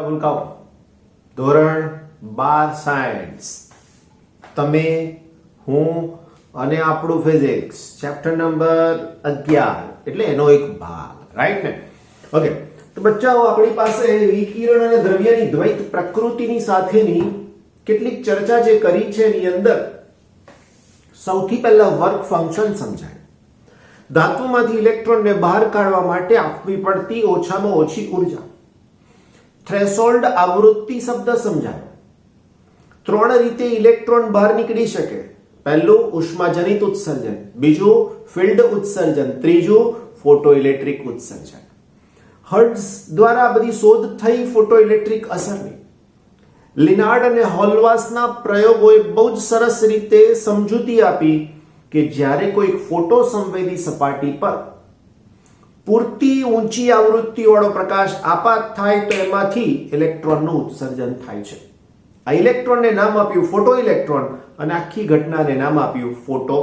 ભૂલકાઓ ધોરણ 12 સાયન્સ તમે હું અને આપણું ફિઝિક્સ ચેપ્ટર નંબર 11 એટલે એનો એક ભાગ રાઈટ ને ઓકે તો બચ્ચાઓ આપણી પાસે વિકિરણ અને દ્રવ્યની દ્વૈત પ્રકૃતિની સાથેની કેટલીક ચર્ચા જે કરી છે એની અંદર સૌથી પહેલા વર્ક ફંક્શન સમજાય ધાતુમાંથી ઇલેક્ટ્રોનને બહાર કાઢવા માટે આપવી પડતી ઓછામાં ઓછી ઉર્જા થ્રેશોલ્ડ આવૃત્તિ શબ્દ સમજાયો ત્રણ રીતે ઇલેક્ટ્રોન બહાર નીકળી શકે પહેલું ઉષ્માજનિત ઉત્સર્જન બીજું ફિલ્ડ ઉત્સર્જન ત્રીજું ફોટોઇલેક્ટ્રિક ઉત્સર્જન હર્ટ્ઝ દ્વારા બધી શોધ થઈ ફોટોઇલેક્ટ્રિક અસરની લિનાર્ડ અને હોલવાસના પ્રયોગોએ બહુ જ સરસ રીતે સમજૂતી આપી કે જ્યારે કોઈ ફોટો સંવેદી સપાટી પર પૂરતી ઊંચી આવૃત્તિવાળો પ્રકાશ આપાત થાય તો એમાંથી ઇલેક્ટ્રોનનું ઉત્સર્જન થાય છે આ ઇલેક્ટ્રોનને નામ આપ્યું ફોટો ઇલેક્ટ્રોન અને આખી ઘટનાને નામ આપ્યું ફોટો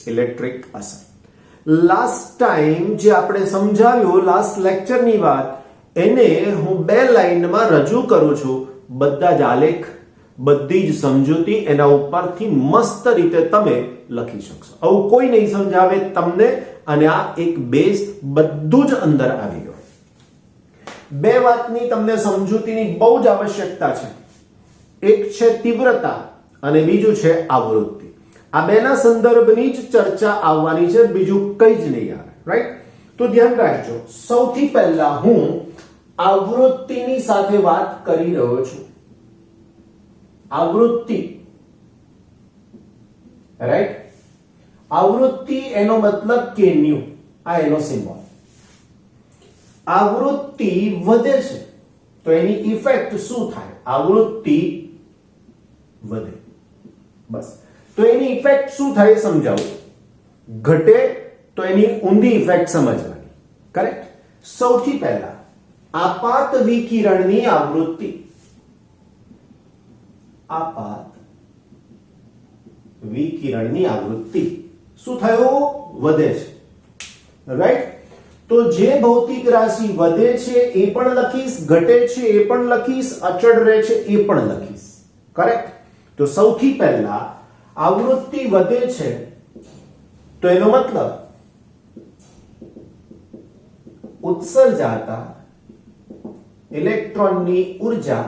ઇલેક્ટ્રિક અસર લાસ્ટ ટાઈમ જે આપણે સમજાવ્યું લાસ્ટ લેક્ચરની વાત એને હું બે લાઈનમાં રજૂ કરું છું બધા જ આલેખ બધી જ સમજૂતી એના ઉપરથી મસ્ત રીતે તમે લખી શકશો આવું કોઈ નહીં સમજાવે તમને અને આ એક બેઝ બધું જ અંદર આવી ગયું બે વાતની તમને સમજૂતીની બહુ જ આવશ્યકતા છે એક છે તીવ્રતા અને બીજું છે આવૃત્તિ આ બેના સંદર્ભની જ ચર્ચા આવવાની છે બીજું કંઈ જ નહીં આવે રાઈટ તો ધ્યાન રાખજો સૌથી પહેલા હું આવૃત્તિની સાથે વાત કરી રહ્યો છું આવૃત્તિ રાઈટ આવૃત્તિ એનો મતલબ કે ન્યુ આ એનો સિમ્બોલ આવૃત્તિ વધે છે તો એની ઇફેક્ટ શું થાય આવૃત્તિ વધે બસ તો એની ઇફેક્ટ શું થાય સમજાવું ઘટે તો એની ઊંધી ઇફેક્ટ સમજવાની કરેક્ટ સૌથી પહેલા આપાત વિકિરણની આવૃત્તિ આપાત વિકિરણની આવૃત્તિ શું થયું વધે છે રાઈટ તો જે ભૌતિક રાશિ વધે છે એ પણ લખીશ ઘટે છે એ પણ લખીશ અચળ રહે છે એ પણ લખીશ કરેક્ટ તો સૌથી પહેલા આવૃત્તિ વધે છે તો એનો મતલબ ઉત્સર્જાતા ઇલેક્ટ્રોનની ઉર્જા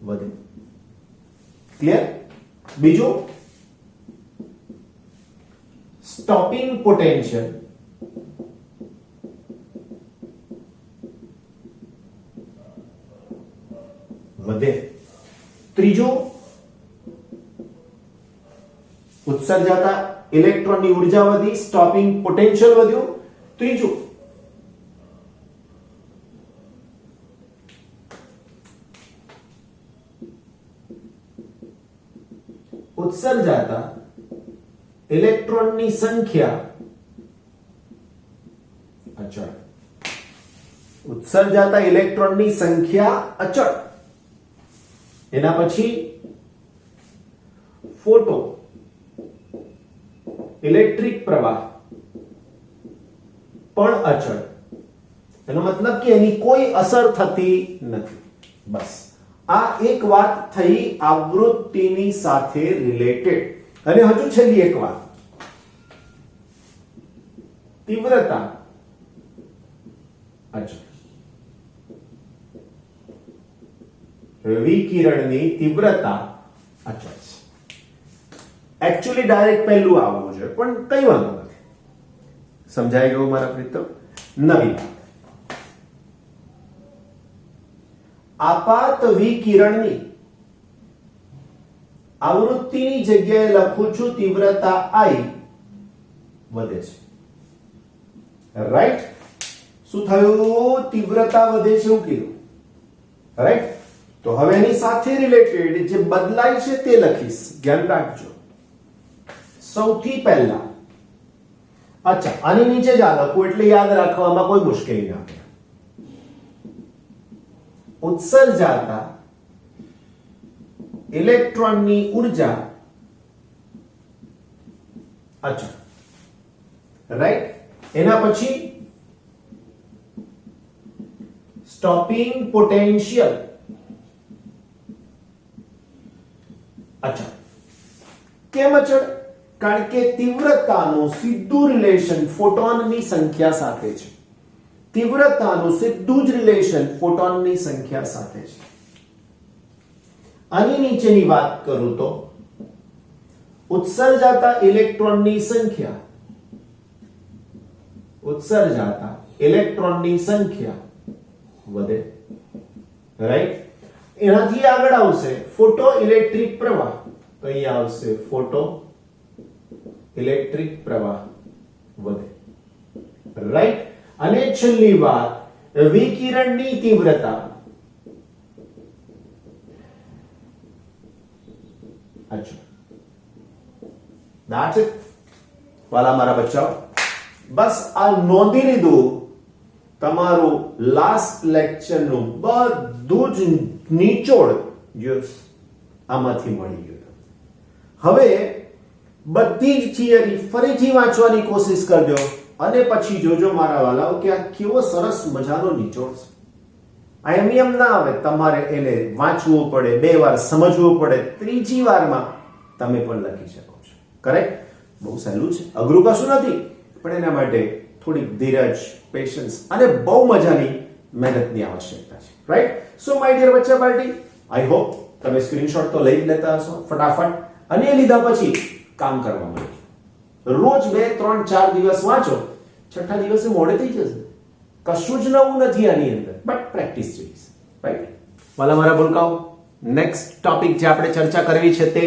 વધે ક્લિયર બીજું સ્ટોપિંગ પોટેન્શિયલ વધે ત્રીજું ઉત્સર્જાતા ઇલેક્ટ્રોનની ઉર્જા વધી સ્ટોપિંગ પોટેન્શિયલ વધ્યું ત્રીજું ઉત્સર્જાતા ઇલેક્ટ્રોનની સંખ્યા અચળ ઉત્સર્જાતા ઇલેક્ટ્રોનની સંખ્યા અચળ એના પછી ફોટો ઇલેક્ટ્રિક પ્રવાહ પણ અચળ એનો મતલબ કે એની કોઈ અસર થતી નથી બસ આ એક વાત થઈ આવૃત્તિની સાથે રિલેટેડ અને હજુ છેલ્લી એક વાત તીવ્રતા અચળ વિકિરણની તીવ્રતા અચળ છે એકચ્યુઅલી ડાયરેક્ટ પહેલું આવવું જોઈએ પણ કઈ વાંધો નથી સમજાઈ ગયું મારા પ્રીતમ નવી આપાત વિકિરણની આવૃત્તિની જગ્યાએ લખું છું તીવ્રતા I વધે છે રાઈટ શું થયું તીવ્રતા વધે છે એવું કીધું રાઈટ તો હવે એની સાથે રિલેટેડ જે બદલાય છે તે લખીશ ધ્યાન રાખજો સૌથી પહેલા અચ્છા આની નીચે જ આ લખું એટલે યાદ રાખવામાં કોઈ મુશ્કેલી ના પડે ઉત્સર્જાતા ઇલેક્ટ્રોનની ઉર્જા અચળ રાઈટ એના પછી સ્ટોપિંગ પોટેન્શિયલ. અચળ. કેમ અચળ? કારણ કે તીવ્રતાનું સીધું રિલેશન ફોટોનની સંખ્યા સાથે છે. તીવ્રતાનું સીધું જ રિલેશન ફોટોનની સંખ્યા સાથે છે. આની નીચેની વાત કરું તો ઉત્સર્જાતા ઇલેક્ટ્રોનની સંખ્યા, ઉત્સર્જાતા ઇલેક્ટ્રોનની સંખ્યા વધે. રાઈટ? એનાથી આગળ આવશે ફોટો ઇલેક્ટ્રિક પ્રવાહ. તો અહીંયા આવશે ફોટો ઇલેક્ટ્રિક પ્રવાહ વધે. રાઈટ? અને છેલ્લી વાત વિકિરણની તીવ્રતા. અચ્છા, that's it. વાલા મારા બચ્ચાઓ, બસ આ નોંધી લીધું તમારું લાસ્ટ લેક્ચર નું બધું જ નિચોડ આમાંથી મળી ગયું. હવે બધી જ થિયરી ફરીથી વાંચવાની કોશિશ કરજો અને પછી જોજો મારા વાલાઓ કે આ કેવો સરસ મજાનો નિચોડ છે. આ એમ ના આવે, તમારે એને વાંચવું પડે, 2 વાર સમજવું પડે, ત્રીજી વારમાં તમે પણ લખી શકો છો. કરેક્ટ? બહુ સહેલું છે, અઘરું કશું નથી, પણ એના માટે થોડીક ધીરજ, પેશન્સ અને બહુ મજાની મહેનતની આવશ્યકતા છે. રાઈટ? સો માય ડિયર બચ્ચા પાર્ટી, આઈ હોપ તમે સ્ક્રીનશોટ તો લઈ જ લેતા હશો ફટાફટ, અને એ લીધા પછી કામ કરવા માંડો. રોજ 2, 3, 4 દિવસ વાંચો, છઠ્ઠા દિવસે મોડે થઈ જશે. કશું જ નવું નથી આની અંદર, બટ પ્રેક્ટિસ જોઈએ. રાઈટ? વાલા મારા ભૂલકાઓ, નેક્સ્ટ ટોપિક જે આપણે ચર્ચા કરવી છે તે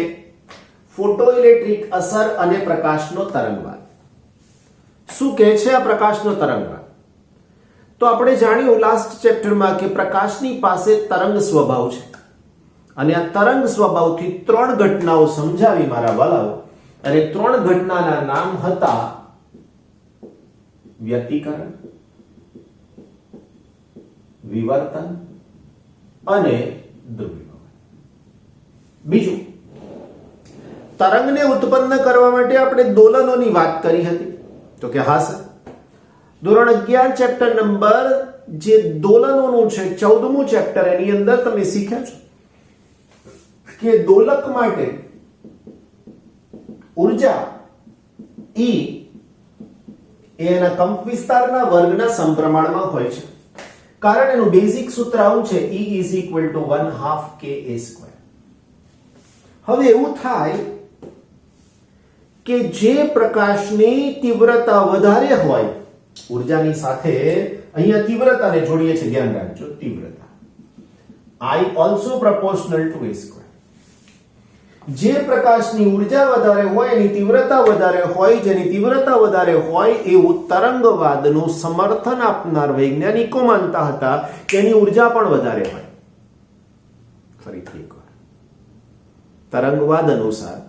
ફોટો ઇલેક્ટ્રિક અસર અને પ્રકાશનો તરંગવાદ. શું કહે છે આ પ્રકાશનો તરંગવાદ? તો આપણે જાણ્યું લાસ્ટ ચેપ્ટરમાં કે પ્રકાશની પાસે તરંગ સ્વભાવ છે, અને આ તરંગ સ્વભાવથી 3 ઘટનાઓ સમજાવી મારા વાલાઓ, અને 3 ઘટનાના નામ હતા વ્યતિકરણ, વિવર્તન અને ધ્રુવીભવન. બીજું, તરંગને ઉત્પન્ન કરવા માટે આપણે દોલનોની વાત કરી હતી. તો કે હા સર, ધોરણ 11 ચેપ્ટર નંબર જે દોલનોનું છે 14મું ચેપ્ટર, એની અંદર તમે શીખ્યા છો કે દોલક માટે ઉર્જા E એના કંપવિસ્તારના વર્ગના સમપ્રમાણમાં હોય છે. કારણ એનું બેઝિક સૂત્ર આવું છે, E = 1/2 ka². હવે એવું થાય કે જે પ્રકાશની તીવ્રતા વધારે હોય, ઉર્જાની સાથે અહીંયા તીવ્રતાને જોડીએ છે, ધ્યાન રાખજો, તીવ્રતા I also proportional to a². જે પ્રકાશની ઉર્જા વધારે હોય, એની તીવ્રતા વધારે હોય, જેની તીવ્રતા વધારે હોય એવું તરંગવાદનું સમર્થન આપનાર વૈજ્ઞાનિકો માનતા હતા કે એની ઉર્જા પણ વધારે હોય. ફરીથી એકવાર, તરંગવાદ અનુસાર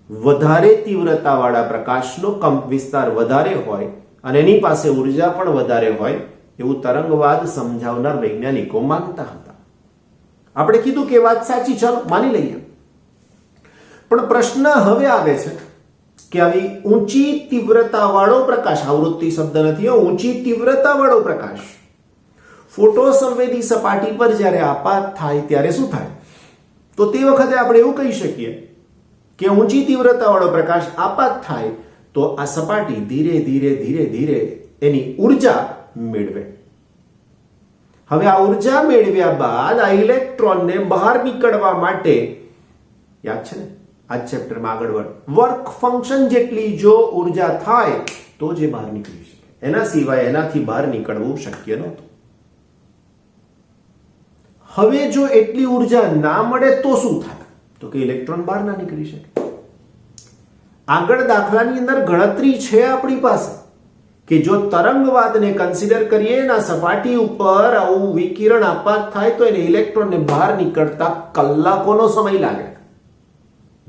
વધારે તીવ્રતા વાળા પ્રકાશનો કંપવિસ્તાર વધારે હોય અને એની પાસે ઉર્જા પણ વધારે હોય એવું તરંગવાદ સમજાવનાર વૈજ્ઞાનિકો માનતા હતા. આપણે કીધું કે વાત સાચી, ચાલો માની લઈએ. પણ પ્રશ્ન હવે આવે છે કે આવી ઊંચી તીવ્રતા વાળો પ્રકાશ, આવૃત્તિ શબ્દ નથી, ઊંચી તીવ્રતા વાળો પ્રકાશ ફોટો સંવેદી સપાટી પર જ્યારે આપાત થાય ત્યારે શું થાય? તો તે વખતે આપણે એવું કહી શકીએ કે ઊંચી તીવ્રતા વાળો પ્રકાશ આપાત થાય તો આ સપાટી ધીરે ધીરે ધીરે ધીરે એની ઉર્જા મેળવે. હવે આ ઉર્જા મેળવ્યા બાદ આ ઇલેક્ટ્રોનને બહાર નીકળવા માટે, યાદ છે ને આ ચેપ્ટરમાં આગળ વર્ક ફંક્શન જેટલી જો ઉર્જા થાય તો જે બહાર નીકળી શકે, એના સિવાય એનાથી બહાર નીકળવું શક્ય નહોતું. હવે જો એટલી ઉર્જા ના મળે તો શું થાય? તો કે ઇલેક્ટ્રોન બહાર ના નીકળી શકે. આગળ દાખલાની અંદર ગણતરી છે આપણી પાસે કે જો તરંગવાદને કન્સિડર કરીએ, ના સપાટી ઉપર આવું વિકિરણ આપાત થાય તો એને ઇલેક્ટ્રોનને બહાર નીકળતા કલાકોનો સમય લાગે.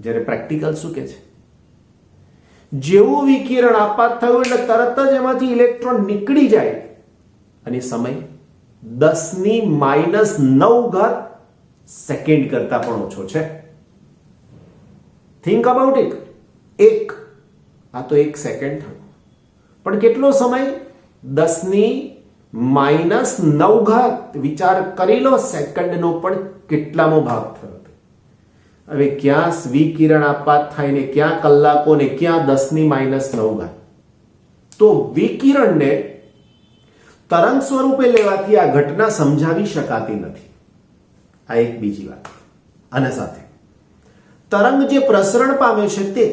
જ્યારે પ્રેક્ટિકલ શું કે છે, જેવું વિકિરણ આપાત થયું એટલે તરત જ એમાંથી ઇલેક્ટ્રોન નીકળી જાય અને સમય 10⁻⁹ સેકન્ડ કરતા પણ ઓછો છે. Think about it. આ તો 1 સેકન્ડ થયો, પણ કેટલો સમય? 10⁻⁹ -9 વિચાર કરી લો સેકન્ડનો પણ કેટલામો ભાગ થયો. હવે ક્યાં વિકિરણ આપાત થાય ને ક્યાં કલાકો ને ક્યાં 10⁻⁹. તો વિકિરણને તરંગ સ્વરૂપે લેવાથી આ ઘટના સમજાવી શકાતી નથી. આ એક બીજી વાત. અને સાથે તરંગ જે પ્રસરણ પામે છે તે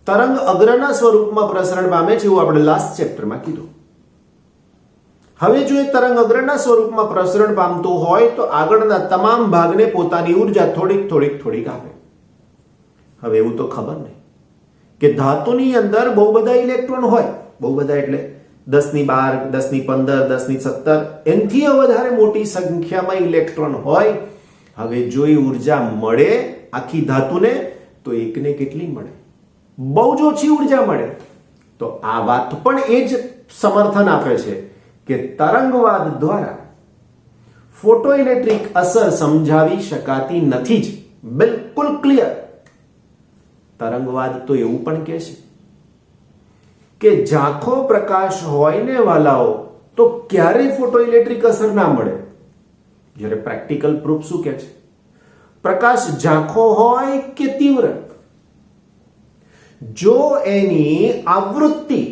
તરંગ અગ્રના સ્વરૂપમાં પ્રસરણ પામે છે એવું આપણે લાસ્ટ ચેપ્ટરમાં કીધું. હવે જો એ તરંગ અગ્રના સ્વરૂપમાં પ્રસરણ પામતું હોય તો આગળના તમામ ભાગને પોતાની ઉર્જા થોડીક આપે. હવે એવું તો ખબર નહીં કે ધાતુની અંદર બહુ બધા ઇલેક્ટ્રોન હોય. બહુ બધા એટલે 10⁻12, 10⁻15, 10⁻17 એનથી વધારે મોટી સંખ્યામાં ઇલેક્ટ્રોન હોય. હવે જો એ ઉર્જા મળે આખી ધાતુને તો એકને કેટલી મળે? બહુ જ ઓછી ઉર્જા મળે. તો આ વાત પણ એ જ સમર્થન આપે છે કે તરંગવાદ દ્વારા ફોટોઇલેક્ટ્રિક અસર સમજાવી શકાતી નથી જ. બિલકુલ ક્લિયર. તરંગવાદ તો એવું પણ કહે છે કે ઝાંખો પ્રકાશ હોય ને વાલાઓ તો ક્યારેય ફોટોઇલેક્ટ્રિક અસર ના મળે. જ્યારે પ્રેક્ટિકલ પ્રૂફ શું કહે છે? પ્રકાશ ઝાંખો હોય કે તીવ્ર, જો એની આવૃત્તિ,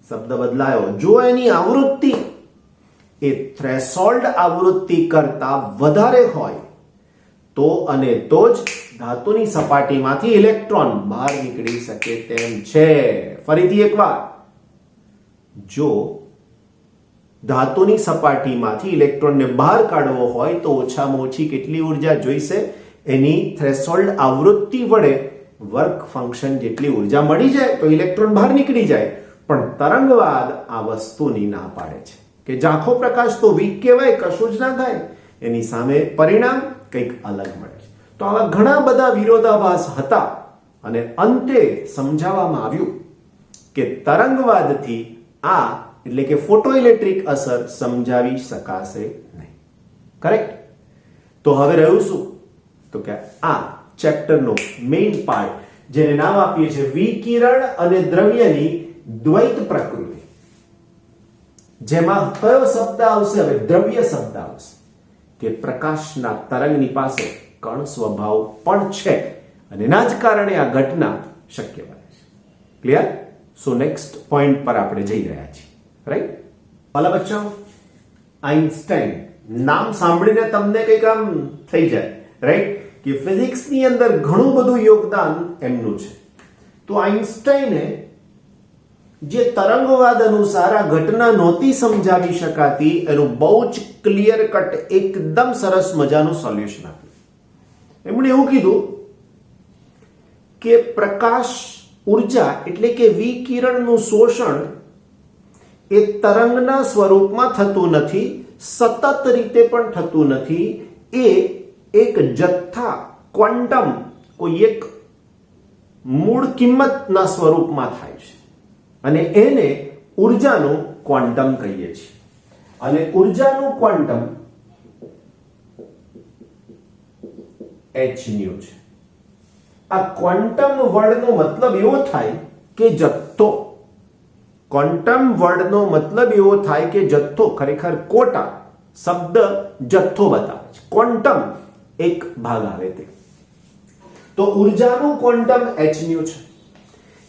શબ્દ બદલાયો, જો એની આવૃત્તિ એ થ્રેશોલ્ડ આવૃત્તિ કરતા વધારે હોય તો અને તો જ ધાતુની સપાટીમાંથી ઇલેક્ટ્રોન બહાર નીકળી શકે તેમ છે. ફરીથી એકવાર, જો ધાતુની સપાટીમાંથી ઇલેક્ટ્રોનને બહાર કાઢવો હોય તો ઓછામાં ઓછી કેટલી ઉર્જા જોઈશે? એની થ્રેશોલ્ડ આવૃત્તિ વડે વર્ક ફંક્શન જેટલી ઉર્જા મળી જાય તો ઇલેક્ટ્રોન બહાર નીકળી જાય. પણ તરંગવાદ આ વસ્તુની ના પાડે છે કે ઝાંખો પ્રકાશ તો વીક કહેવાય, કશું જ ના થાય. એની સામે પરિણામ કંઈક અલગ મળે છે. તો આવા ઘણા બધા વિરોધાભાસ હતા અને અંતે સમજાવવામાં આવ્યું કે તરંગવાદથી આ એટલે કે ફોટોઇલેક્ટ્રિક અસર સમજાવી શકાશે નહીં. કરેક્ટ? તો હવે રહ્યું શું? તો કે આ ચેપ્ટરનો મેઇન પાર્ટ જેને નામ આપીએ છીએ વિકિરણ અને દ્રવ્યની દ્વૈત પ્રકૃતિ. જેમાં કયો શબ્દ આવશે? હવે દ્રવ્ય શબ્દ આવશે કે પ્રકાશના તરંગની પાસે કણ સ્વભાવ પણ છે અને એના જ કારણે આ ઘટના શક્ય બને છે. ક્લિયર? સો નેક્સ્ટ પોઈન્ટ પર આપણે જઈ રહ્યા છીએ. રાઈટ? ભલા બચ્ચાઓ, આઈન્સ્ટાઈન નામ સાંભળીને તમને કંઈક આમ થઈ જાય, રાઈટ? કે ફિઝિક્સની અંદર ઘણું બધું યોગદાન એમનું છે. તો આઈન્સ્ટાઈને જે તરંગવાદ અનુસાર આ ઘટના નહોતી સમજાવી શકાતી એનું બહુ જ ક્લિયર કટ એકદમ સરસ મજાનું સોલ્યુશન આપ્યું. એમણે એવું કીધું કે પ્રકાશ ઉર્જા એટલે કે વિકિરણનું શોષણ એ તરંગના સ્વરૂપમાં થતું નથી, સતત રીતે પણ થતું નથી. એ એક જથ્થા, ક્વોન્ટમ, કોઈ એક મૂળ કિંમતના સ્વરૂપમાં થાય છે અને એને ઉર્જાનું ક્વોન્ટમ કહીએ છીએ. અને ઉર્જાનું ક્વોન્ટમ hν છે. આ ક્વોન્ટમ વર્ડનો મતલબ એવો થાય કે જથ્થો. ક્વોન્ટમ વર્ડનો મતલબ એવો થાય કે જથ્થો. ખરેખર કોટા શબ્દ જથ્થો બતાવે છે, ક્વોન્ટમ એક ભાગ આવે તે. તો ઉર્જાનું ક્વોન્ટમ hν છે.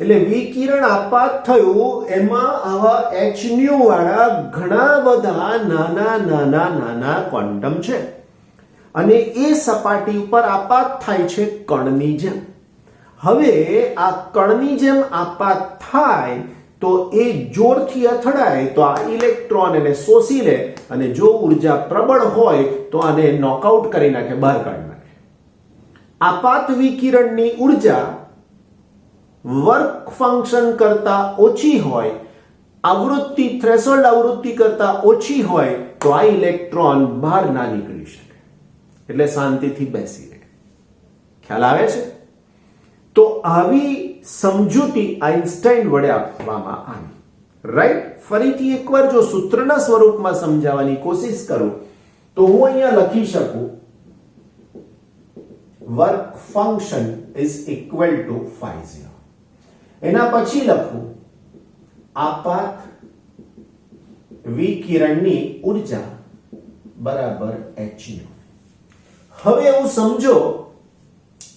એટલે વિકિરણ આપાત થયું એમાં આવા hν વાળા ઘણા બધા નાના ક્વોન્ટમ છે અને એ સપાટી ઉપર આપાત થાય છે કણની જેમ. હવે આ કણની જેમ આપાત થાય તો એ જોરથી અથડાય તો આ ઇલેક્ટ્રોન એને શોષી લે અને જો ઉર્જા પ્રબળ હોય તો આને નોકઆઉટ કરી નાખે, બહાર કાઢી નાખે. આપાત વિકિરણની ઉર્જા વર્ક ફંક્શન કરતા ઓછી હોય, આવૃત્તિ થ્રેશોલ્ડ આવૃત્તિ કરતા ઓછી હોય તો આ ઇલેક્ટ્રોન બહાર ના નીકળી શકે, એટલે શાંતિથી બેસી રહે. ખ્યાલ આવે છે? તો આવી સમજૂતી આઈન્સ્ટાઈન વડે આપવામાં આવી. રાઈટ? ફરીથી એકવાર જો સૂત્રના સ્વરૂપમાં સમજાવવાની કોશિશ કરું તો હું અહીંયા લખી શકું work function is equal to φ0. એના પછી લખું આપાત વિકિરણની ઉર્જા બરાબર h. હવે એવું સમજો,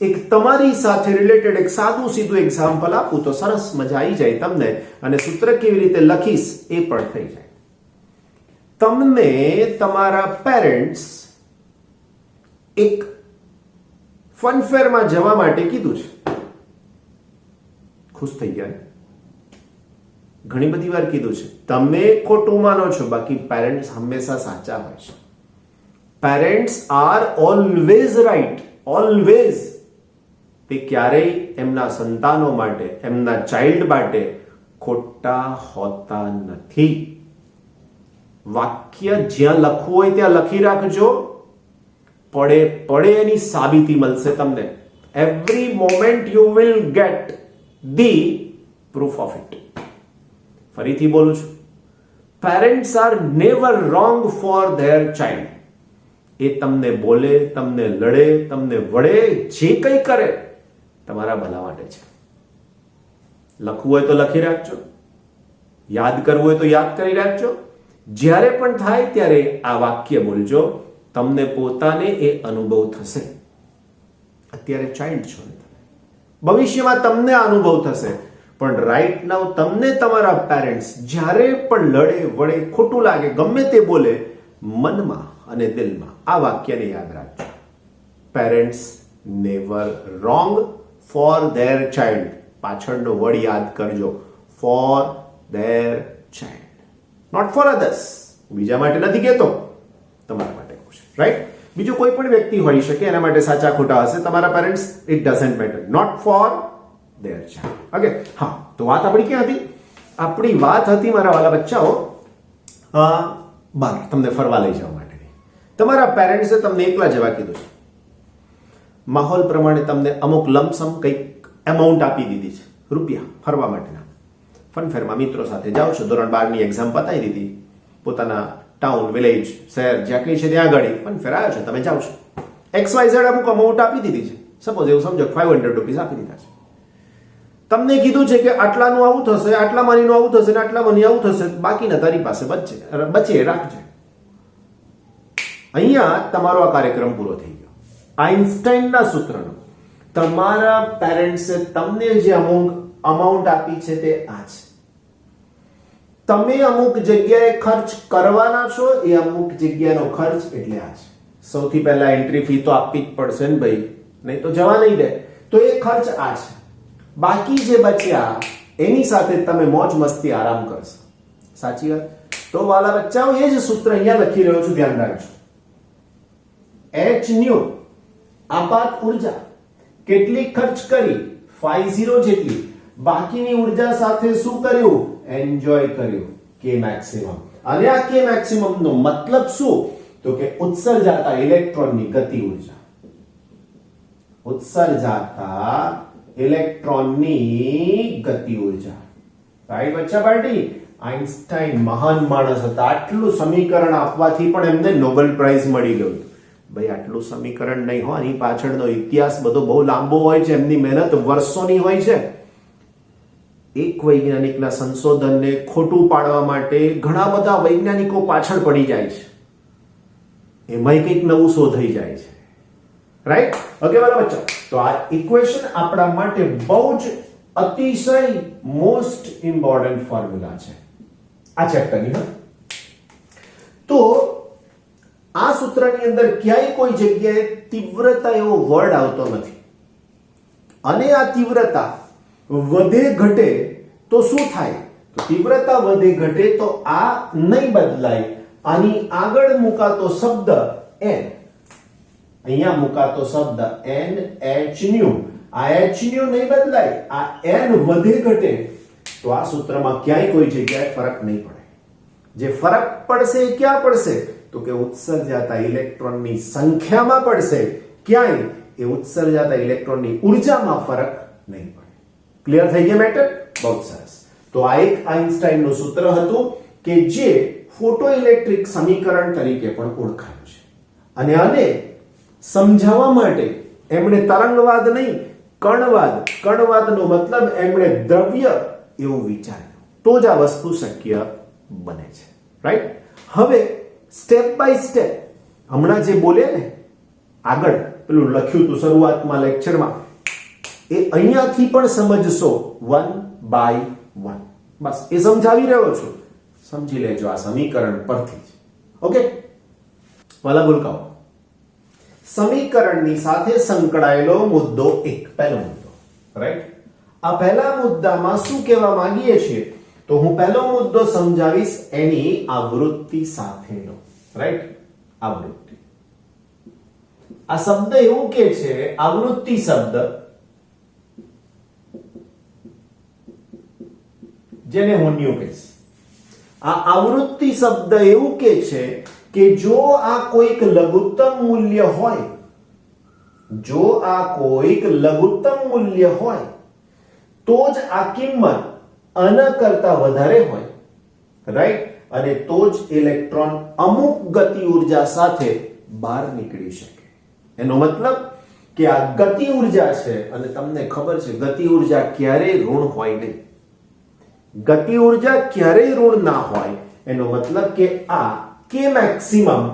એક તમારી સાથે રિલેટેડ એક સાદું સીધું એક્ઝામ્પલ આપું તો સરસ મજા આવી જાય તમને, અને સૂત્ર કેવી રીતે લખીશ એ પણ થઈ જાય. તમને તમારા પેરેન્ટ્સ એક ફનફેરમાં જવા માટે કીધું છે. ખુશ થઈ ગયા? ઘણી બધી વાર કીધું છે. તમે ખોટું માનો છો, બાકી પેરેન્ટ્સ હંમેશા સાચા હોય છે. Parents are always right, always. તે ક્યારેય એમના સંતાનો માટે, એમના ચાઇલ્ડ માટે ખોટા હોતા નથી. વાક્ય જ્યાં લખવું હોય ત્યાં લખી રાખજો, પડે પડે એની સાબિતી મળશે તમને. Every moment you will get the proof of it. ફરીથી બોલું છું, parents are never wrong for their child. એ તમને બોલે, તમને લડે, તમને વળે, જે કંઈ કરે તમારા ભલા માટે છે. લખવું હોય તો લખી રાખજો, યાદ કરવું હોય તો યાદ કરી રાખજો. જ્યારે પણ થાય ત્યારે આ વાક્ય બોલજો, તમને પોતાને એ અનુભવ થશે. અત્યારે ચાઇલ્ડ છો ને, ભવિષ્યમાં તમને અનુભવ થશે, પણ રાઈટ નાઉ તમને તમારા પેરેન્ટ્સ જ્યારે પણ લડે, વળે, ખોટું લાગે, ગમે તે બોલે, મનમાં અને દિલમાં આ વાક્યને યાદ રાખજો. Parents never wrong for their child. પાછળનો વર્ડ યાદ કરજો, for their child, not for others. બીજા માટે નથી કહેતો, તમારા માટે કહું છું, રાઈટ? બીજું કોઈ પણ વ્યક્તિ હોઈ શકે, એના માટે સાચા ખોટા હશે. તમારા parents, it doesn't matter, not for their child. Okay, હા. તો વાત આપણી ક્યાં હતી? આપણી વાત હતી મારા વાલા બચ્ચાઓ બહાર તમને ફરવા લઈ જવા માટેની. તમારા પેરેન્ટ્સે તમને એકલા જવા કીધું છે. માહોલ પ્રમાણે તમને અમુક લમસમ કંઈક એમાઉન્ટ આપી દીધી છે, રૂપિયા ફરવા માટેના. ફનફેરમાં મિત્રો સાથે જાઓ છો, ધોરણ 12 ની એક્ઝામ પતાવી દીધી, પોતાના ટાઉન, વિલેજ, શહેર જ્યાં કંઈ છે ત્યાં આગળ ફનફેર આવ્યો છે, તમે જાઓ છો. XYZ અમુક અમાઉન્ટ આપી દીધી છે. સપોઝ એવું સમજો 500 રૂપીસ આપી દીધા છે. તમને કીધું છે કે આટલાનું આવું થશે, આટલા મનીનું આવું થશે, આટલા મની આવું થશે, બાકીના તારી પાસે બચે રાખજે. અહીંયા તમારો આ કાર્યક્રમ પૂરો થઈ ગયો. આઇન્સ્ટાઈનના સૂત્રનો તમારા પેરેન્ટ્સે તમને જે અમાઉન્ટ આપી છે તે આ છે. તમે અમુક જગ્યાએ ખર્ચ કરવાના છો, એ અમુક જગ્યાનો ખર્ચ એટલે આ છે. સૌથી પહેલા એન્ટ્રી ફી તો આપવી જ પડશે ને ભાઈ, નહીં તો જવા નહીં દે. તો એ ખર્ચ આ છે. બાકી જે બચ્યા એની સાથે તમે મોજ મસ્તી આરામ કરશો. સાચી વાત? તો વાલા બચ્ચાઓ, એ જ સૂત્ર અહીંયા લખી રહ્યો છું, ધ્યાન રાખજો. h આપાત ઉર્જા કેટલી ખર્ચ કરી? 50 જેટલી. બાકીની ઉર્જા સાથે શું કર્યું? એન્જોય કર્યું, કે મેક્સિમમ. અને આ કે મેક્સિમમ નો મતલબ શું? તો કે ઉત્સર્જાતા ઇલેક્ટ્રોનની ગતિ ઉર્જા. ઉત્સર્જાતા ઇલેક્ટ્રોનની ગતિ ઉર્જા. રાઈટ બચ્ચા પાર્ટી? આઇન્સ્ટાઈન મહાન માણસ હતા. આટલું સમીકરણ આપવાથી પણ એમને નોબેલ પ્રાઇઝ મળી ગયું. ભાઈ આટલું સમીકરણ નહીં હોય, આની પાછળનો ઇતિહાસ બધો બહુ લાંબો હોય છે, એમની મહેનત વર્ષોની હોય છે. એક વૈજ્ઞાનિકના સંશોધનને ખોટું પાડવા માટે ઘણા બધા વૈજ્ઞાનિકો પાછળ પડી જાય છે. એમાંય કંઈક નવું શોધાઈ જાય છે. રાઈટ? ઓકે વાલા બચ્ચા, તો આ ઇક્વેશન આપણા માટે બહુ જ અતિશય મોસ્ટ ઇમ્પોર્ટન્ટ ફોર્મ્યુલા છે આ ચેપ્ટરની. તો આ સૂત્રની અંદર ક્યાંય કોઈ જગ્યાએ તીવ્રતા એવો વર્ડ આવતો નથી. અને આ તીવ્રતા વધે ઘટે તો શું થાય? તો તીવ્રતા વધે ઘટે તો આ નહીં બદલાય. આની આગળ મુકાતો શબ્દ n, અહીંયા મુકાતો શબ્દ NH, આ H નહીં બદલાય. આ n વધે ઘટે તો આ સૂત્રમાં ક્યાંય કોઈ જગ્યાએ ફરક નહીં પડે. જે ફરક પડશે એ ક્યાં પડશે? તો કે ઉત્સર્જાતા ઇલેક્ટ્રોનની સંખ્યામાં પડશે. ક્યાંય? એ ઉત્સર્જાતા ઇલેક્ટ્રોનની ઉર્જામાં ફરક નહીં પડે. ક્લિયર થઈ ગયા મેટર? બહુ સરસ. તો આ એક આઇન્સ્ટાઈનનું સૂત્ર હતું કે જે ફોટોઇલેક્ટ્રિક સમીકરણ તરીકે પણ ઓળખાયું છે. અને આને સમજાવવા માટે એમણે તરંગવાદ નહીં, કણવાદ, કણવાદનો મતલબ એમણે દ્રવ્ય એવું વિચાર્યું. તો જ આ વસ્તુ શક્ય બને છે. રાઈટ? હવે સ્ટેપ બાય સ્ટેપ હમણાં જે બોલે ને આગળ પેલું લખ્યું હતું શરૂઆતમાં લેક્ચરમાં, એ અહીંયાથી પણ સમજશો વન બાય વન. બસ એ સમજાવી રહ્યો છું, સમજી લેજો આ સમીકરણ પરથી જ. ઓકે, વાલા ભૂલકાઓ, સમીકરણની સાથે સંકળાયેલો મુદ્દો એક, પહેલો મુદ્દો, રાઈટ? આ પહેલા મુદ્દામાં શું કહેવા માંગીએ છીએ, તો હું પહેલો મુદ્દો સમજાવીશ એની આવૃત્તિ સાથેનો, રાઈટ? આવૃત્તિ. આ શબ્દ એવું કે છે, આવૃત્તિ શબ્દ, જેને હું ન્યુ કહીશ. આ આવૃત્તિ શબ્દ એવું કે છે કે જો આ કોઈક લઘુત્તમ મૂલ્ય હોય, જો આ કોઈક લઘુત્તમ મૂલ્ય હોય તો જ આ કિંમત આના કરતા વધારે હોય, રાઈટ? અને તો જ ઇલેક્ટ્રોન અમુક ગતિ ઉર્જા સાથે બહાર નીકળી શકે. એનો મતલબ કે આ ગતિ ઉર્જા છે, અને તમને ખબર છે ગતિ ઉર્જા ક્યારેય ઋણ હોય નહીં. ગતિ ઉર્જા ક્યારેય ઋણ ના હોય. એનો મતલબ કે આ કે મેક્સિમમ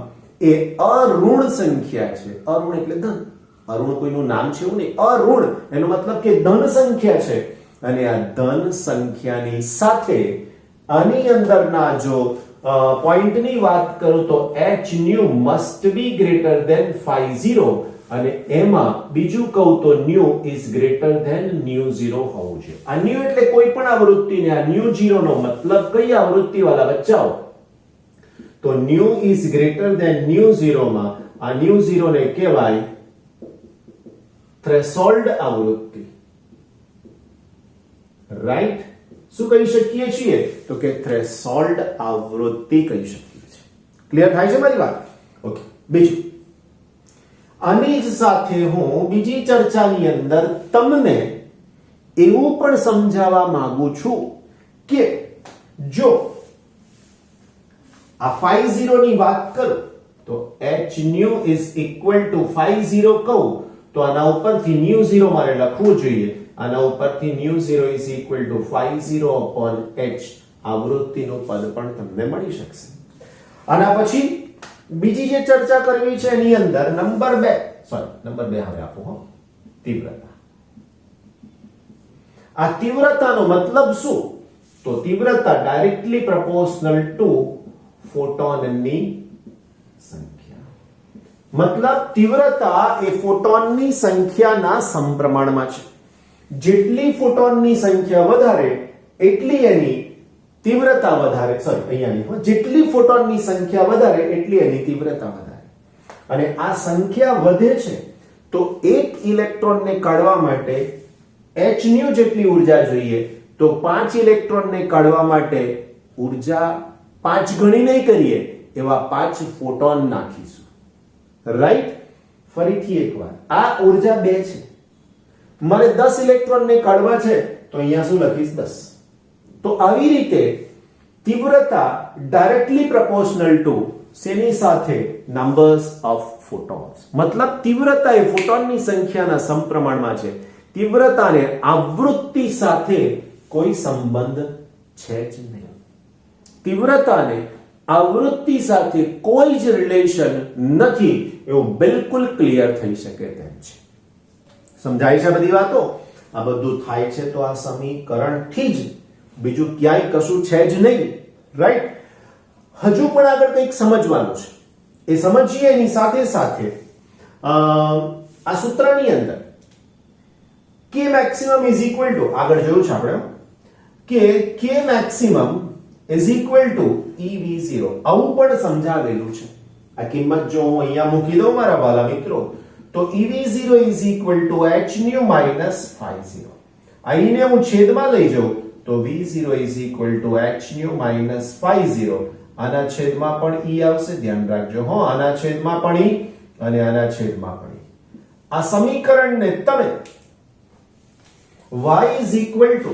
એ અઋણ સંખ્યા છે. અઋણ એટલે ધન. અઋણ કોઈનું નામ છે એવું નહીં, અઋણ એનો મતલબ કે ધન સંખ્યા છે. અને આ ધન સંખ્યાની સાથે આની અંદરના જો પોઈન્ટની વાત કરું તો h nu must be greater than 50, અને એમાં બીજું કહું તો nu is greater than nu 0 હોવું જોઈએ. આ nu એટલે કોઈ પણ આવૃત્તિને આ nu 0 નો મતલબ કઈ આવૃત્તિ વાળા બચ્ચાઓ? તો nu is greater than nu 0 માં આ nu 0 ને કહેવાય થ્રેશોલ્ડ આવૃત્તિ, રાઈટ? શું કહી શકીએ છીએ? તો કે થ્રેશોલ્ડ આવૃત્તિ કહી શકીએ છીએ. ક્લિયર થાય છે મારી વાત? ઓકે, બીજું, આની જ સાથે હું બીજી ચર્ચાની અંદર તમને એવું પણ સમજાવવા માંગુ છું કે જો આ 50 ની વાત કરું તો h nu is equal to 50 કહું તો આના ઉપરથી nu 0 મારે લખવું જોઈએ. આના ઉપરથી nu 0 is equal to 50 upon h આવૃત્તિનું પદ પણ તમને મળી શકશે. આના પછી બીજી જે ચર્ચા કરવી છે એની અંદર નંબર 2 હવે આપો હો, તીવ્રતા. આ તીવ્રતાનો મતલબ શું? તો તીવ્રતા ડાયરેક્ટલી પ્રોપોર્શનલ ટુ ફોટોનની સંખ્યા. મતલબ તીવ્રતા એ ફોટોનની સંખ્યાના સમપ્રમાણમાં છે. જેટલી ફોટોનની સંખ્યા વધારે એટલી એની તીવ્રતા વધારે. અહીંયાની જેટલી ફોટોનની સંખ્યા વધારે એટલી એની તીવ્રતા વધારે. અને આ સંખ્યા વધે છે તો એક ઇલેક્ટ્રોનને કાઢવા માટે h nu જેટલી ઉર્જા જોઈએ, તો 5 ઇલેક્ટ્રોનને કાઢવા માટે ઉર્જા 5 ગણી નહીં કરીએ, એવા 5 ફોટોન નાખીશું, રાઈટ? ફરીથી એકવાર, આ ઉર્જા 2 છે, મારે 10 ઇલેક્ટ્રોનને કાઢવા છે તો અહીંયા શું લખીશ? 10. તો આવી રીતે તીવ્રતા ડાયરેક્ટલી પ્રોપોર્શનલ ટુ શેની સાથે? Numbers of photons. મતલબ તીવ્રતા એ ફોટોનની સંખ્યાના સમપ્રમાણમાં છે. તીવ્રતાને આવૃત્તિ સાથે કોઈ સંબંધ છે જ નહીં. તીવ્રતાને આવૃત્તિ સાથે કોઈ જ રિલેશન નથી, એવું બિલકુલ ક્લિયર થઈ શકે તેમ છે. સમજાય છે બધી વાતો? આ બધું થાય છે તો આ સમીકરણથી જ, બીજું ક્યાંય કશું છે જ નહીં, રાઈટ? હજુ પણ આગળ કંઈક સમજવાનું છે, એ સમજીએ. એની સાથે સાથે આ સૂત્રની અંદર k maximum is equal to, આગળ જોયું છે આપણે કે k maximum is equal to ev0, આવું પણ સમજાવેલું છે. આ કિંમત જો હું અહીંયા મૂકી દઉં મારા વાલા મિત્રો, તો ev0 is equal to h nu minus 50. અહીંને હું છેદમાં લઈ જાઉં તો v0 is equal to h nu minus 50. આના છેદમાં પણ e આવશે, ધ્યાન રાખજો હો. આના છેદમાં પણ e અને આના છેદમાં પણ e. આ સમીકરણને તમે y is equal to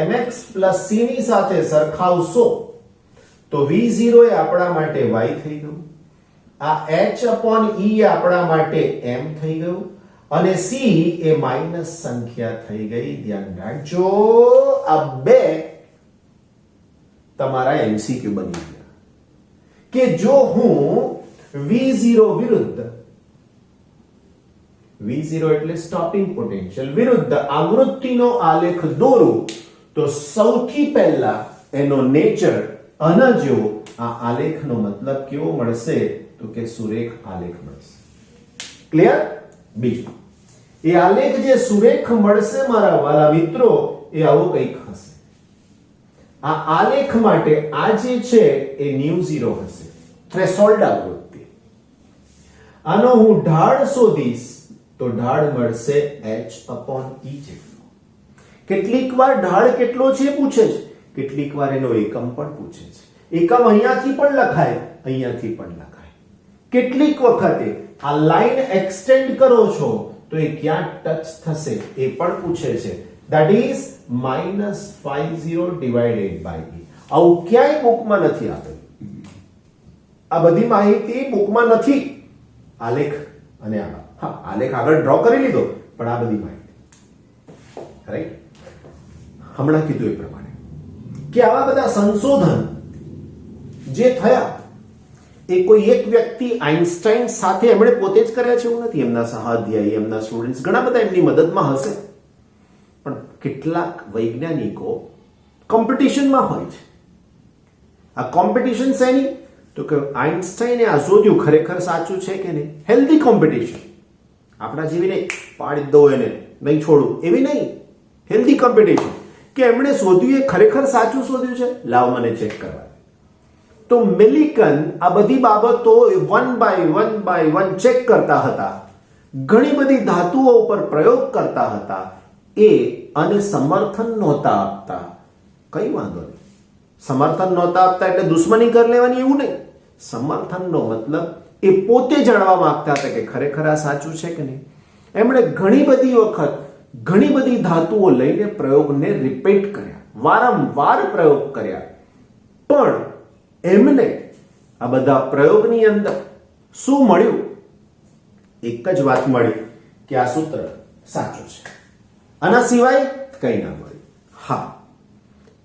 mx plus c ની સાથે સરખાવશો તો v0 એ આપણા માટે y થઈ ગયું, આ h upon e આપણા માટે m થઈ ગયું, અને c એ માઈનસ સંખ્યા થઈ ગઈ. ધ્યાન રાખજો, આ બે તમારા એમસીક્યુ બની ગયા કે જો હું V0 વિરુદ્ધ, V0 એટલે સ્ટોપિંગ પોટેન્શિયલ, વિરુદ્ધ આવૃત્તિનો આલેખ દોરું તો સૌથી પહેલા એનો નેચર આના જેવો, આ આલેખનો મતલબ કેવો મળશે તો કે સુરેખ આલેખ મળશે. ક્લિયર? બીજું, એ આલેખ જે સુરેખ મળશે મારા વાલા મિત્રો, એ આવો કંઈક હશે. આ આલેખ માટે આ જે છે એ ν0 હશે, થ્રેશોલ્ડ આવૃત્તિ. આનો હું ઢાળ શોધીશ તો ઢાળ મળશે h/e જેટલો. કેટલીક વાર ઢાળ કેટલો છે પૂછે છે, કેટલીક વાર એનો એકમ પણ પૂછે છે. એકમ અહીંયાથી પણ લખાય, અહીંયાથી પણ લખાય. કેટલીક વખતે આ લાઈન એક્સટેન્ડ કરો છો તો એ ક્યાં ટચ થશે એ પણ પૂછે છે. that is -50 divided by e. આવું ક્યાંય બુકમાં નથી આપેલું. આ બધી માહિતી બુકમાં નથી. આલેખ અને આ, હા, આલેખ આગળ ડ્રો કરી લીધો, પણ આ બધી માહિતી રાઈટ હમણાં કીધું એ પ્રમાણે કે આવા બધા સંશોધન જે થયા એ કોઈ એક વ્યક્તિ આઇન્સ્ટાઈન સાથે એમણે પોતે જ કર્યા છે એવું નથી. એમના સહાધ્યાયી, એમના સ્ટુડન્ટ્સ ઘણા બધા એમની મદદમાં હશે, પણ કેટલાક વૈજ્ઞાનિકો કોમ્પિટિશનમાં હોય છે. આ કોમ્પિટિશન શેની? તો કે આઇન્સ્ટાઈને આ શોધ્યું ખરેખર સાચું છે કે નહીં. હેલ્ધી કોમ્પિટિશન, આપણા જેવી નહીં પાડી દો એને નહીં છોડું એવી નહીં. હેલ્ધી કોમ્પિટિશન કે એમણે શોધ્યું એ ખરેખર સાચું શોધ્યું છે, લાવ મને ચેક કરવા. તો મિલિકન આ બધી બાબતો વન બાય વન ચેક કરતા હતા, ઘણી બધી ધાતુઓ ઉપર પ્રયોગ કરતા હતા. એ અને સમર્થન નહોતા આપતા. કઈ વાંધો નહીં, સમર્થન નહોતા આપતા એટલે દુશ્મની કરી લેવાની એવું નહીં. સમર્થનનો મતલબ એ પોતે જાણવા માંગતા હતા કે ખરેખર આ સાચું છે કે નહીં. એમણે ઘણી બધી વખત ઘણી બધી ધાતુઓ લઈને પ્રયોગને રિપીટ કર્યા, વારંવાર પ્રયોગ કર્યા, પણ એમને આ બધા પ્રયોગની અંદર શું મળ્યું? એક જ વાત મળી કે આ સૂત્ર સાચું છે, આના સિવાય કંઈ ના મળ્યું. હા,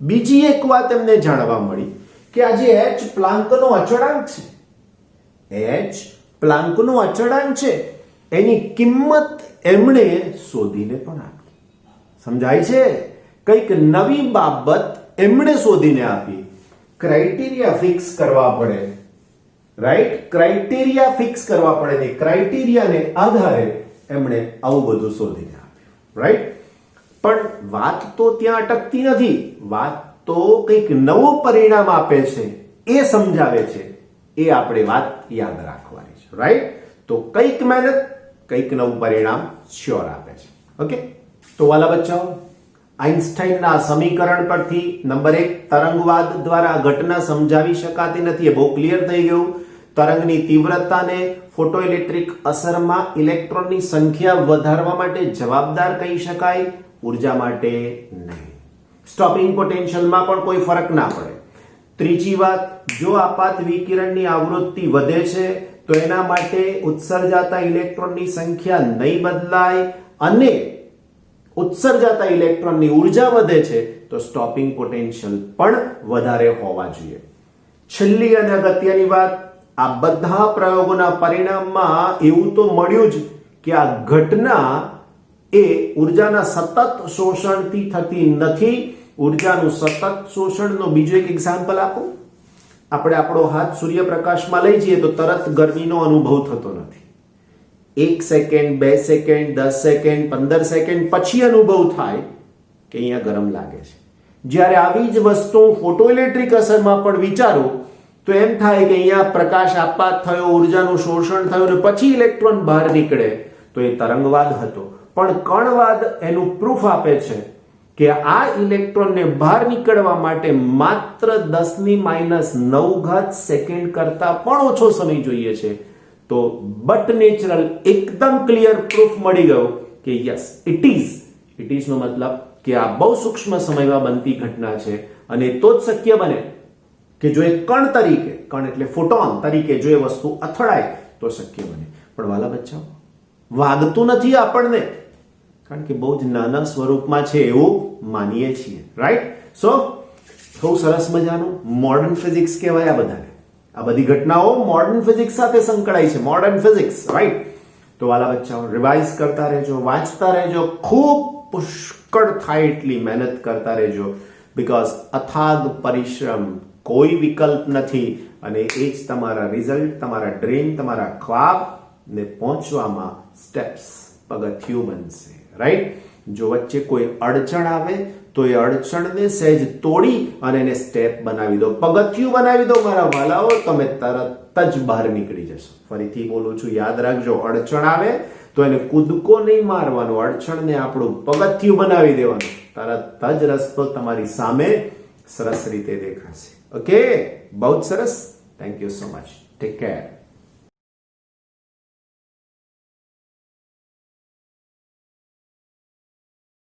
બીજી એક વાત એમને જાણવા મળી કે આ જે h પ્લાન્કનો અચળાંક છે, h પ્લાન્કનો અચળાંક છે, એની કિંમત એમણે શોધીને પણ આપી. સમજાય છે? કંઈક નવી બાબત એમણે શોધીને આપી. ક્રાઇટેરિયા ફિક્સ કરવા પડે, રાઈટ? ક્રાઇટેરિયા ફિક્સ કરવા પડે ને ક્રાઇટેરિયાને આધારે એમણે આવું બધું શોધીને આપ્યું, રાઈટ? પણ વાત તો ત્યાં અટકતી નથી. વાત તો કંઈક નવું પરિણામ આપે છે, એ સમજાવે છે. એ આપણે વાત યાદ રાખવાની છે, રાઈટ? તો કંઈક મહેનત, કંઈક નવું પરિણામ શ્યોર આપે છે. ઓકે, તો વાલા બચ્ચાઓ, આઇન્સ્ટાઈનના સમીકરણ પરથી નંબર 1, તરંગવાદ દ્વારા ઘટના સમજાવી શકાતી નથી, એ બહુ ક્લિયર થઈ ગયું. તરંગની તીવ્રતાને ફોટોઇલેક્ટ્રિક અસરમાં ઇલેક્ટ્રોનની સંખ્યા વધારવા માટે જવાબદાર કહી શકાય, ઉર્જા માટે નહીં. સ્ટોપિંગ પોટેન્શિયલમાં પણ કોઈ ફરક ના પડે. ત્રીજી વાત, જો આપાત વિકિરણની આવૃત્તિ વધે છે તો એના માટે ઉત્સર્જાતા ઇલેક્ટ્રોનની સંખ્યા નહીં બદલાય, અને ઉત્સર્જાતા ઇલેક્ટ્રોનની ઉર્જા વધે છે તો સ્ટોપિંગ પોટેન્શિયલ પણ વધારે હોવા જોઈએ. છેલ્લી અને અગત્યની વાત, આ બધા પ્રયોગોના પરિણામમાં એવું તો મળ્યું જ કે આ ઘટના એ ઉર્જાના સતત શોષણથી થતી નથી. ઉર્જાનું સતત શોષણનો બીજો એક એક્ઝામ્પલ આપું. આપણે આપણો હાથ સૂર્યપ્રકાશમાં લઈ જઈએ તો તરત ગરમીનો અનુભવ થતો નથી. 1 સેકન્ડ, 2 સેકન્ડ, 10 સેકન્ડ, 15 સેકન્ડ પછી અનુભવ થાય કે અહીંયા ગરમ લાગે છે. જ્યારે આવી જ વસ્તુ ફોટોઇલેક્ટ્રિક અસરમાં પણ વિચારો તો એમ થાય કે અહીંયા પ્રકાશ આપાત થયો, ઉર્જાનું શોષણ થયું અને પછી ઇલેક્ટ્રોન બહાર નીકળે તો એ તરંગવાદ હતો. પણ કણવાદ એનું પ્રૂફ આપે છે કે આ ઇલેક્ટ્રોનને બહાર નીકળવા માટે માત્ર 10⁻⁹ સેકન્ડ કરતા પણ ઓછો સમય જોઈએ છે. તો બટ નેચરલ એકદમ ક્લિયર પ્રૂફ મળી ગયો કે યસ, ઇટ ઇઝ નો મતલબ કે આ બહુ સૂક્ષ્મ સમયમાં બનતી ઘટના છે, અને તો જ શક્ય બને કે જો એ કણ તરીકે, કણ એટલે ફોટોન તરીકે જો એ વસ્તુ અથડાય તો શક્ય બને. પણ વાલા બચ્ચાઓ, વાગતું નથી આપણને, કારણ કે બહુ જ નાના સ્વરૂપમાં છે એવું માનીએ છીએ, રાઈટ? સો બહુ સરસ મજાનું મોડર્ન ફિઝિક્સ કહેવાય આ બધાને. આ બધી ઘટનાઓ મોડર્ન ફિઝિક્સ સાથે સંકળાય છે. Modern physics, right? તો વાલા બચ્ચાઓ રિવાઇઝ કરતા રહેજો, વાંચતા રહેજો, ખૂબ પુષ્કળ થાય એટલી મહેનત કરતા રહેજો. બીકોઝ અથાગ પરિશ્રમ, કોઈ વિકલ્પ નથી, અને એ જ તમારા રિઝલ્ટ, તમારા ડ્રીમ, તમારા ખ્વાબ ને પહોંચવામાં સ્ટેપ્સ, પગથિયું બનશે, રાઈટ? જો વચ્ચે કોઈ અડચણ આવે તો એ અડચણને સહેજ તોડી અને એને સ્ટેપ બનાવી દો, પગથિયું બનાવી દો મારા વાલાઓ, તમે તરત જ બહાર નીકળી જશો. ફરીથી બોલું છું, યાદ રાખજો, અડચણ આવે તો એને કૂદકો નહીં મારવાનો, અડચણને આપણું પગથિયું બનાવી દેવાનું, તરત જ રસ્તો તમારી સામે સરસ રીતે દેખાશે. ઓકે, બહુ સરસ. Thank you so much. Take care.